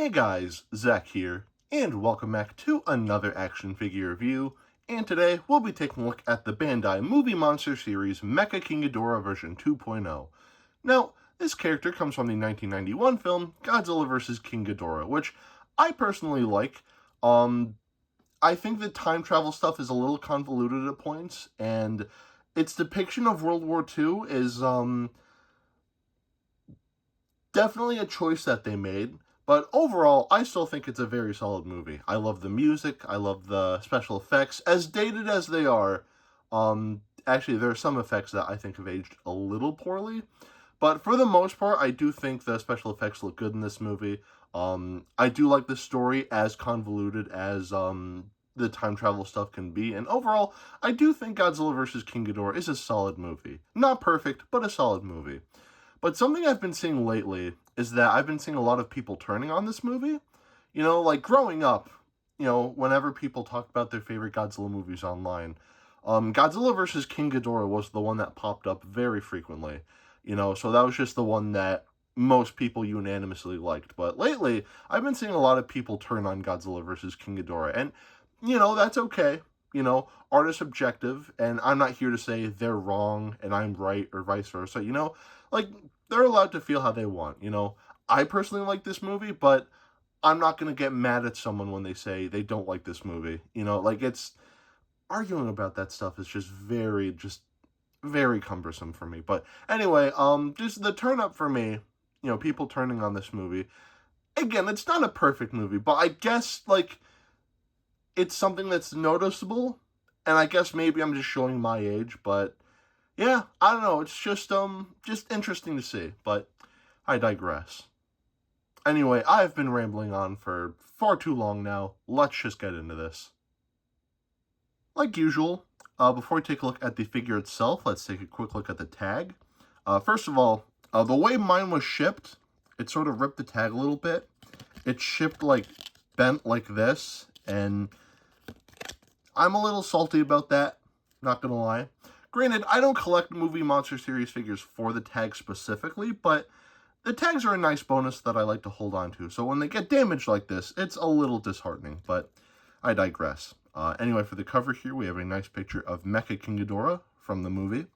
Hey guys, Zack here, and welcome back to another action figure review, and today we'll be taking a look at the Bandai Movie Monster Series Mecha King Ghidorah version 2.0. Now, this character comes from the 1991 film Godzilla vs. King Ghidorah, which I personally like. I think the time travel stuff is a little convoluted at points, and its depiction of World War II is definitely a choice that they made. But overall, I still think it's a very solid movie. I love the music, I love the special effects, as dated as they are. Actually, there are some effects that I think have aged a little poorly. But for the most part, I do think the special effects look good in this movie. I do like the story, as convoluted as the time travel stuff can be. And overall, I do think Godzilla vs. King Ghidorah is a solid movie. Not perfect, but a solid movie. But something I've been seeing lately is that I've been seeing a lot of people turning on this movie. You know, like growing up, whenever people talk about their favorite Godzilla movies online, Godzilla vs. King Ghidorah was the one that popped up very frequently. So that was just the one that most people unanimously liked. But lately, I've been seeing a lot of people turn on Godzilla vs. King Ghidorah. And, that's okay. Art is subjective, and I'm not here to say they're wrong and I'm right or vice versa. They're allowed to feel how they want. I personally like this movie, but I'm not going to get mad at someone when they say they don't like this movie. It's arguing about that stuff is just very cumbersome for me. But anyway, just the turn up for me, people turning on this movie. Again, it's not a perfect movie, but I guess, it's something that's noticeable, and I guess maybe I'm just showing my age, but yeah, I don't know, it's just interesting to see, but I digress. Anyway, I've been rambling on for far too long now. Let's just get into this. Like usual, before we take a look at the figure itself, let's take a quick look at the tag. First of all, the way mine was shipped, it sort of ripped the tag a little bit. It's shipped, bent like this, and I'm a little salty about that, not gonna lie. Granted, I don't collect Movie Monster Series figures for the tag specifically, but the tags are a nice bonus that I like to hold on to. So when they get damaged like this, it's a little disheartening, but I digress. Anyway, for the cover here, we have a nice picture of Mecha King Ghidorah from the movie.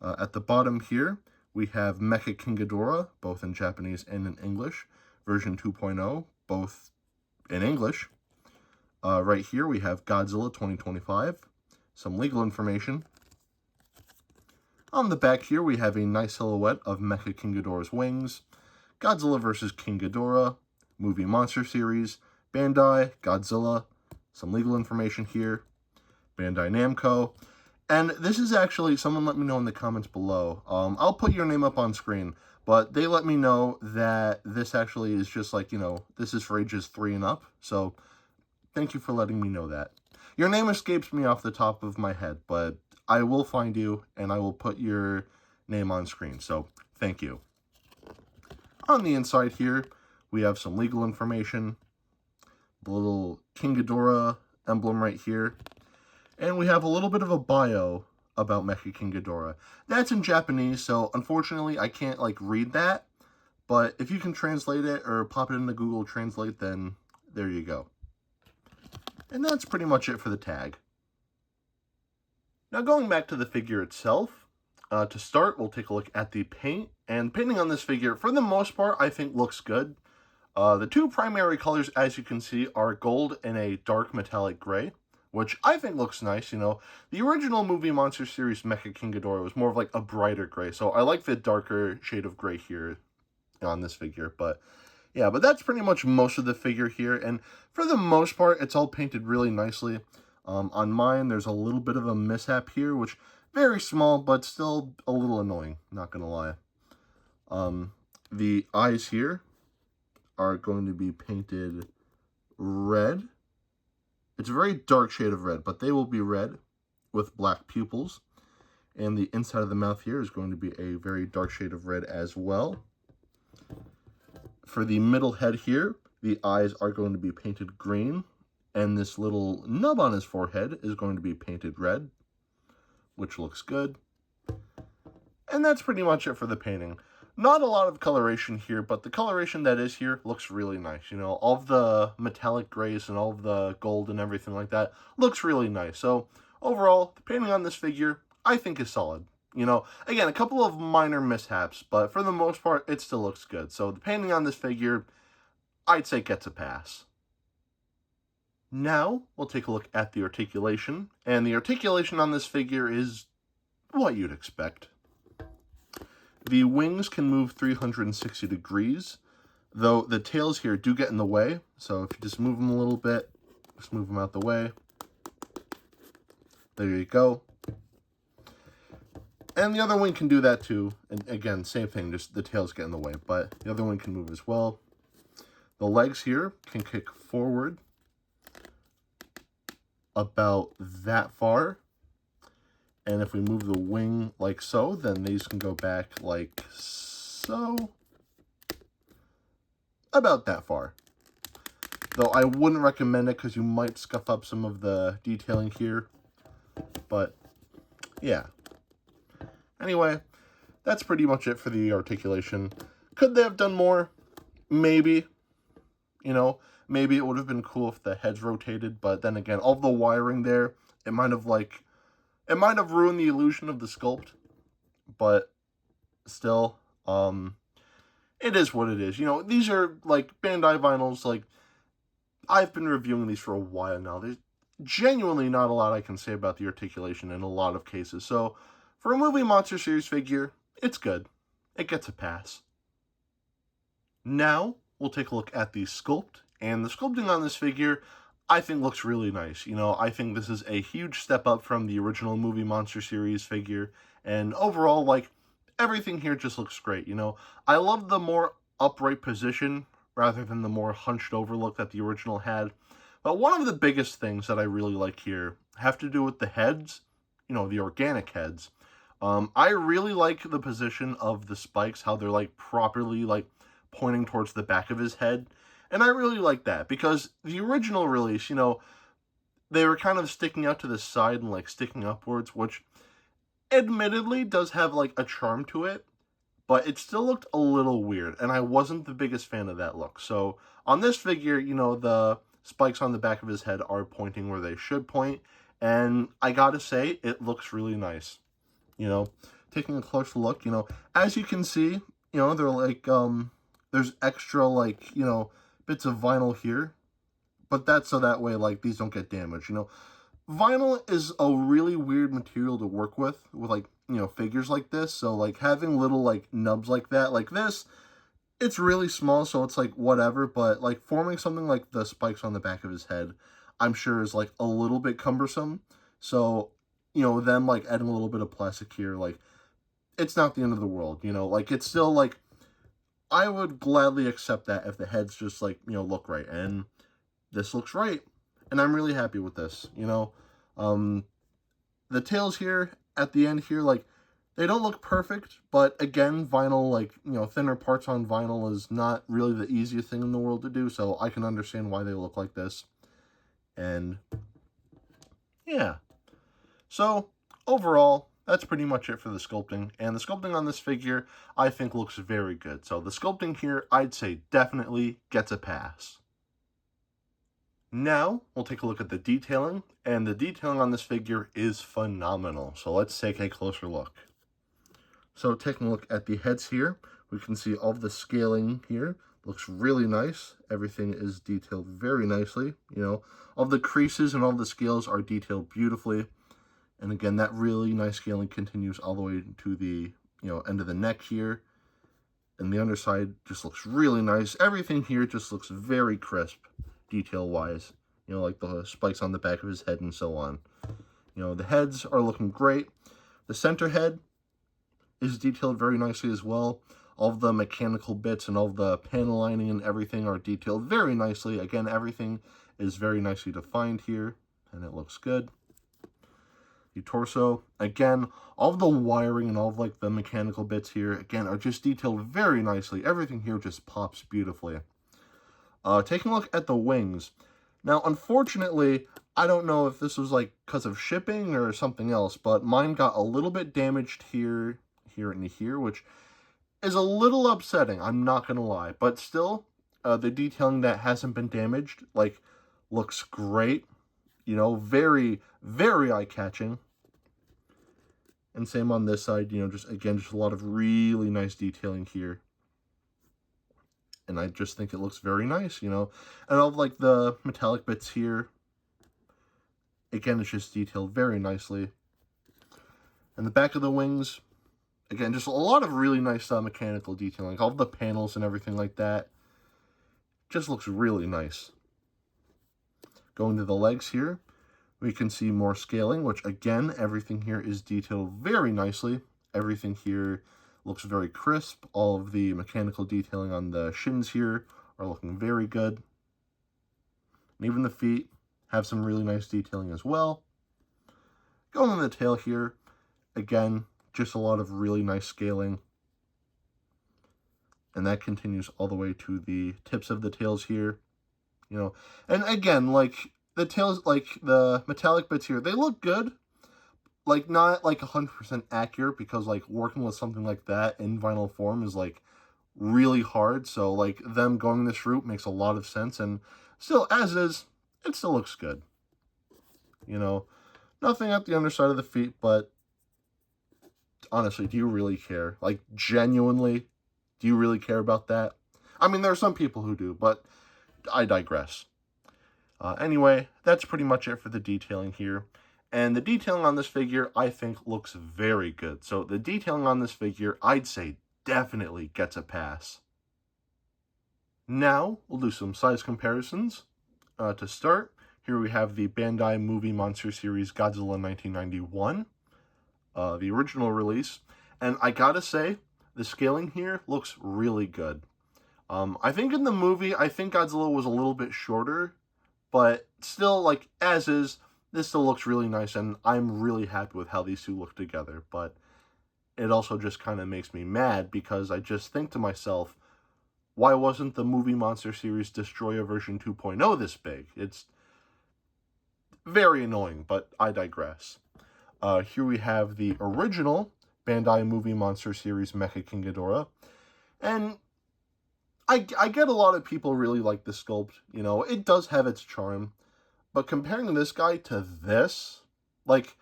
At the bottom here, we have Mecha King Ghidorah, both in Japanese and in English, version 2.0, both in English. Right here, we have Godzilla 2025, some legal information. On the back here, we have a nice silhouette of Mecha King Ghidorah's wings, Godzilla vs. King Ghidorah, Movie Monster Series, Bandai, Godzilla, some legal information here, Bandai Namco. And this is actually, someone let me know in the comments below. I'll put your name up on screen, but they let me know that this actually is just this is for ages 3 and up. So thank you for letting me know that. Your name escapes me off the top of my head, but I will find you, and I will put your name on screen, so thank you. On the inside here, we have some legal information, the little King Ghidorah emblem right here, and we have a little bit of a bio about Mecha King Ghidorah. That's in Japanese, so unfortunately I can't, read that, but if you can translate it or pop it into Google Translate, then there you go. And that's pretty much it for the tag. Now going back to the figure itself, to start, we'll take a look at the paint. And painting on this figure, for the most part, I think looks good. The two primary colors, as you can see, are gold and a dark metallic gray, which I think looks nice. The original Movie Monster Series Mecha King Ghidorah was more of a brighter gray, so I like the darker shade of gray here on this figure. But yeah, but that's pretty much most of the figure here, and for the most part, it's all painted really nicely. On mine, there's a little bit of a mishap here, which very small, but still a little annoying, not gonna lie. The eyes here are going to be painted red. It's a very dark shade of red, but they will be red with black pupils. And the inside of the mouth here is going to be a very dark shade of red as well. For the middle head here, the eyes are going to be painted green, and this little nub on his forehead is going to be painted red, which looks good. And that's pretty much it for the painting. Not a lot of coloration here, but the coloration that is here looks really nice. You know, all of the metallic grays and all of the gold and everything like that looks really nice. So overall, the painting on this figure, I think is solid. You know, again, a couple of minor mishaps, but for the most part, it still looks good. So the painting on this figure, I'd say gets a pass. Now, we'll take a look at the articulation, and the articulation on this figure is what you'd expect. The wings can move 360 degrees, though the tails here do get in the way, so if you just move them a little bit, just move them out the way. There you go. And the other wing can do that too, and again, same thing, just the tails get in the way, but the other one can move as well. The legs here can kick forward about that far, and if we move the wing like so, then these can go back like so, about that far. Though I wouldn't recommend it because you might scuff up some of the detailing here, but yeah. Anyway, that's pretty much it for the articulation. Could they have done more? Maybe. You know, maybe it would have been cool if the heads rotated, but then again, all the wiring there, it might have ruined the illusion of the sculpt, but still, it is what it is. You know, these are, like, Bandai vinyls, like, I've been reviewing these for a while now. There's genuinely not a lot I can say about the articulation in a lot of cases, so for a movie Monster Series figure, it's good. It gets a pass. Now, we'll take a look at the sculpt, and the sculpting on this figure, I think looks really nice. You know, I think this is a huge step up from the original movie Monster Series figure, and overall, like, everything here just looks great, you know. I love the more upright position, rather than the more hunched over look that the original had, but one of the biggest things that I really like here have to do with the heads, you know, the organic heads. I really like the position of the spikes, how they're, like, properly, like, pointing towards the back of his head. And I really like that, because the original release, you know, they were kind of sticking out to the side and, like, sticking upwards, which admittedly does have, like, a charm to it, but it still looked a little weird, and I wasn't the biggest fan of that look. So, on this figure, you know, the spikes on the back of his head are pointing where they should point, and I gotta say, it looks really nice. You know, taking a closer look, you know, as you can see, you know, they're like, there's extra, like, you know, bits of vinyl here, but that's so that way, like, these don't get damaged, you know. Vinyl is a really weird material to work with, like, you know, figures like this, so, like, having little, like, nubs like that, like this, it's really small, so it's, like, whatever, but, like, forming something like the spikes on the back of his head, I'm sure is, like, a little bit cumbersome, so, you know, them, like, adding a little bit of plastic here, like, it's not the end of the world, you know, like, it's still, like, I would gladly accept that if the heads just, like, you know, look right, and this looks right, and I'm really happy with this, you know. The tails here, at the end here, like, they don't look perfect, but again, vinyl, like, you know, thinner parts on vinyl is not really the easiest thing in the world to do, so I can understand why they look like this, and yeah. So, overall, that's pretty much it for the sculpting, and the sculpting on this figure, I think, looks very good. So the sculpting here, I'd say definitely gets a pass. Now, we'll take a look at the detailing, and the detailing on this figure is phenomenal. So let's take a closer look. So taking a look at the heads here, we can see all of the scaling here. Looks really nice. Everything is detailed very nicely. You know, all the creases and all the scales are detailed beautifully. And again, that really nice scaling continues all the way to the, you know, end of the neck here. And the underside just looks really nice. Everything here just looks very crisp, detail-wise. You know, like the spikes on the back of his head and so on. You know, the heads are looking great. The center head is detailed very nicely as well. All of the mechanical bits and all of the panel lining and everything are detailed very nicely. Again, everything is very nicely defined here, and it looks good. The torso, again, all of the wiring and all of, like, the mechanical bits here, again, are just detailed very nicely. Everything here just pops beautifully. Taking a look at the wings. Now, unfortunately, I don't know if this was, like, because of shipping or something else, but mine got a little bit damaged here, and here, which is a little upsetting, I'm not gonna lie. But still, the detailing that hasn't been damaged, like, looks great. You know, very, very eye-catching. And same on this side, you know, just, again, just a lot of really nice detailing here. And I just think it looks very nice, you know. And all of, like, the metallic bits here, again, it's just detailed very nicely. And the back of the wings, again, just a lot of really nice mechanical detailing. All the panels and everything like that. Just looks really nice. Going to the legs here, we can see more scaling, which, again, everything here is detailed very nicely. Everything here looks very crisp. All of the mechanical detailing on the shins here are looking very good. And even the feet have some really nice detailing as well. Going on the tail here, again, just a lot of really nice scaling. And that continues all the way to the tips of the tails here. You know, and again, like, the tails, like, the metallic bits here, they look good. Like, not, like, 100% accurate, because, like, working with something like that in vinyl form is, like, really hard. So, like, them going this route makes a lot of sense. And still, as is, it still looks good. You know, nothing at the underside of the feet, but honestly, do you really care? Like, genuinely, do you really care about that? I mean, there are some people who do, but I digress. Anyway, that's pretty much it for the detailing here. And the detailing on this figure, I think, looks very good. So the detailing on this figure, I'd say, definitely gets a pass. Now, we'll do some size comparisons. To start, here we have the Bandai Movie Monster Series Godzilla 1991, the original release. And I gotta say, the scaling here looks really good. I think in the movie, I think Godzilla was a little bit shorter, but still, like, as is, this still looks really nice, and I'm really happy with how these two look together. But it also just kind of makes me mad, because I just think to myself, why wasn't the Movie Monster Series Destroyer version 2.0 this big? It's very annoying, but I digress. Here we have the original Bandai Movie Monster Series Mecha King Ghidorah, and I get a lot of people really like the sculpt. You know, it does have its charm, but comparing this guy to this, like,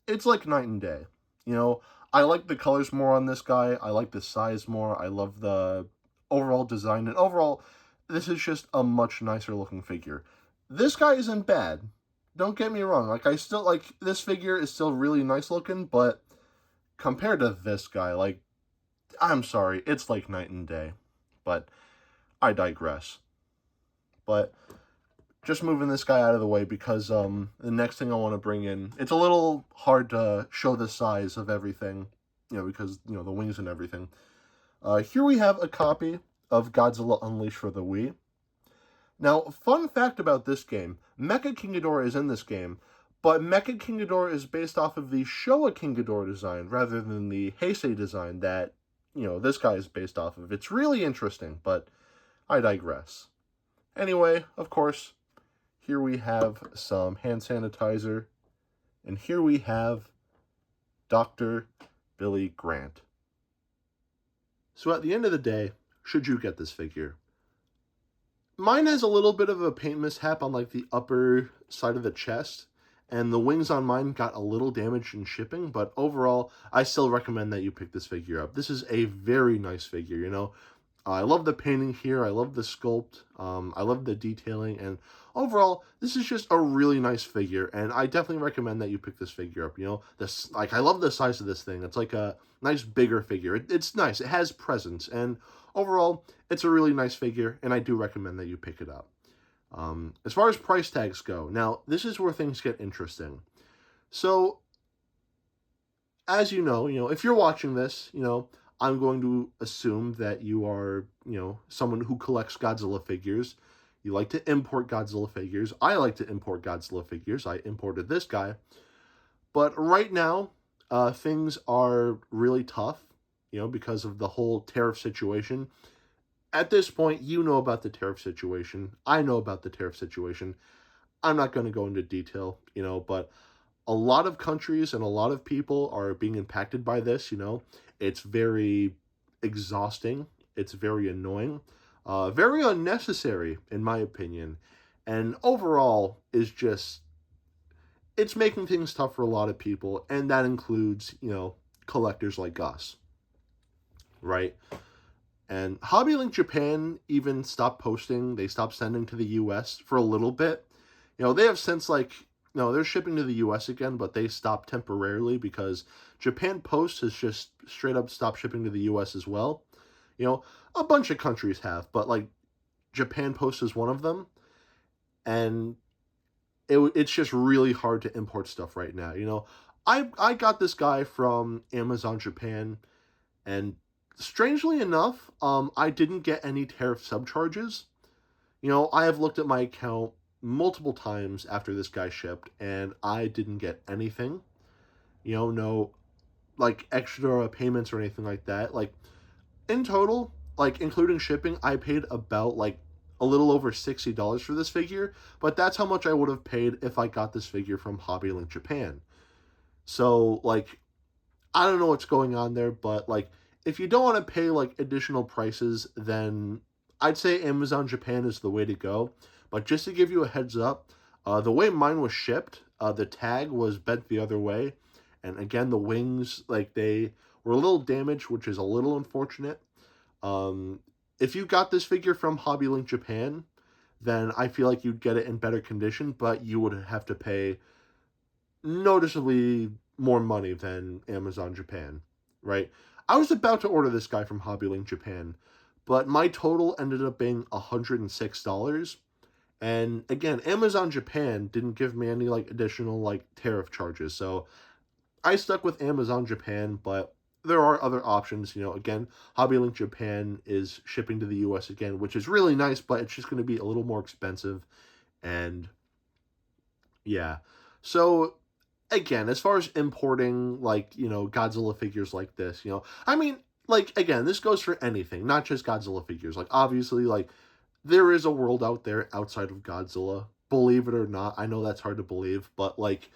it's like night and day. You know, I like the colors more on this guy. I like the size more. I love the overall design. And overall, this is just a much nicer looking figure. This guy isn't bad. Don't get me wrong. Like, I still, like, this figure is still really nice looking, but compared to this guy, like, I'm sorry, it's like night and day. But I digress. But just moving this guy out of the way, because the next thing I want to bring in, it's a little hard to show the size of everything, you know, because, you know, the wings and everything. Here we have a copy of Godzilla Unleashed for the Wii. Now, fun fact about this game, Mecha King Ghidorah is in this game, but Mecha King Ghidorah is based off of the Showa King Ghidorah design rather than the Heisei design that, you know, this guy is based off of. It's really interesting, but I digress. Anyway, of course, here we have some hand sanitizer, and here we have Dr. Billy Grant. So at the end of the day, should you get this figure? Mine has a little bit of a paint mishap on, like, the upper side of the chest, and the wings on mine got a little damaged in shipping, but overall, I still recommend that you pick this figure up. This is a very nice figure, you know. I love the painting here. I love the sculpt. I love the detailing. And overall, this is just a really nice figure. And I definitely recommend that you pick this figure up. You know, this, like, I love the size of this thing. It's like a nice bigger figure. It's nice. It has presence. And overall, it's a really nice figure. And I do recommend that you pick it up. As far as price tags go, now, this is where things get interesting. So, as you know, if you're watching this, I'm going to assume that you are, someone who collects Godzilla figures. You like to import Godzilla figures. I like to import Godzilla figures. I imported this guy. But right now, things are really tough, because of the whole tariff situation. At this point, you know about the tariff situation. I know about the tariff situation. I'm not going to go into detail, but a lot of countries and a lot of people are being impacted by this, you know. It's very exhausting. It's very annoying. Very unnecessary, in my opinion. And overall, is just, it's making things tough for a lot of people. And that includes, you know, collectors like us, right? And HobbyLink Japan even stopped posting. They stopped sending to the US for a little bit. You know, they have since, like, no, they're shipping to the US again, but they stopped temporarily because Japan Post has just straight up stopped shipping to the US as well. You know, a bunch of countries have, but, like, Japan Post is one of them. And it's just really hard to import stuff right now. You know, I got this guy from Amazon Japan, and strangely enough, I didn't get any tariff subcharges. You know, I have looked at my account multiple times after this guy shipped, and I didn't get anything. You know, no, like, extra payments or anything like that. Like, in total, like, including shipping, I paid about, like, a little over $60 for this figure, but that's how much I would have paid if I got this figure from HobbyLink Japan. So, like, I don't know what's going on there, but, like, if you don't want to pay, like, additional prices, then I'd say Amazon Japan is the way to go. But just to give you a heads up, the way mine was shipped, the tag was bent the other way. And again, the wings, like, they were a little damaged, which is a little unfortunate. If you got this figure from HobbyLink Japan, then I feel like you'd get it in better condition, but you would have to pay noticeably more money than Amazon Japan, right? I was about to order this guy from HobbyLink Japan, but my total ended up being $106. And again, Amazon Japan didn't give me any, like, additional, like, tariff charges, so I stuck with Amazon Japan, but there are other options. You know, again, HobbyLink Japan is shipping to the US again, which is really nice, but it's just going to be a little more expensive. And yeah. So again, as far as importing, like, you know, Godzilla figures like this, you know, I mean, like, again, this goes for anything, not just Godzilla figures. Like, obviously, like, there is a world out there outside of Godzilla. Believe it or not, I know that's hard to believe, but, like,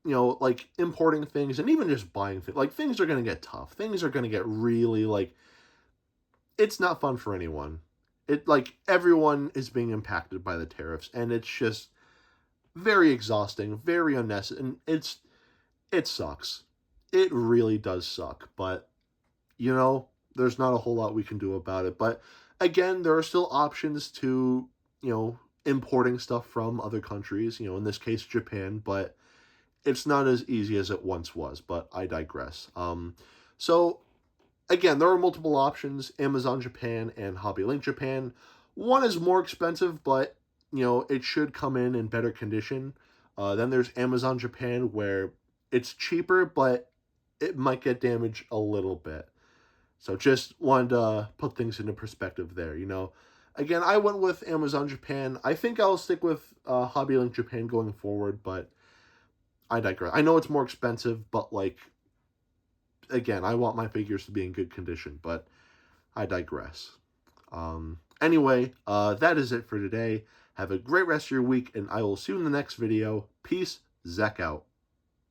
you know, like, importing things and even just buying things, like, things are going to get tough. Things are going to get really, like, it's not fun for anyone. Like, everyone is being impacted by the tariffs, and it's just very exhausting, very unnecessary, and it sucks. It really does suck, but, you know, there's not a whole lot we can do about it. But again, there are still options to, you know, importing stuff from other countries, you know, in this case, Japan, but it's not as easy as it once was, but I digress. So, again, there are multiple options, Amazon Japan and HobbyLink Japan. One is more expensive, but, you know, it should come in better condition. Then there's Amazon Japan, where it's cheaper, but it might get damaged a little bit. So just wanted to put things into perspective there, you know. Again, I went with Amazon Japan. I think I'll stick with HobbyLink Japan going forward, but I digress. I know it's more expensive, but, like, again, I want my figures to be in good condition, but I digress. Anyway, that is it for today. Have a great rest of your week, and I will see you in the next video. Peace, Zack out.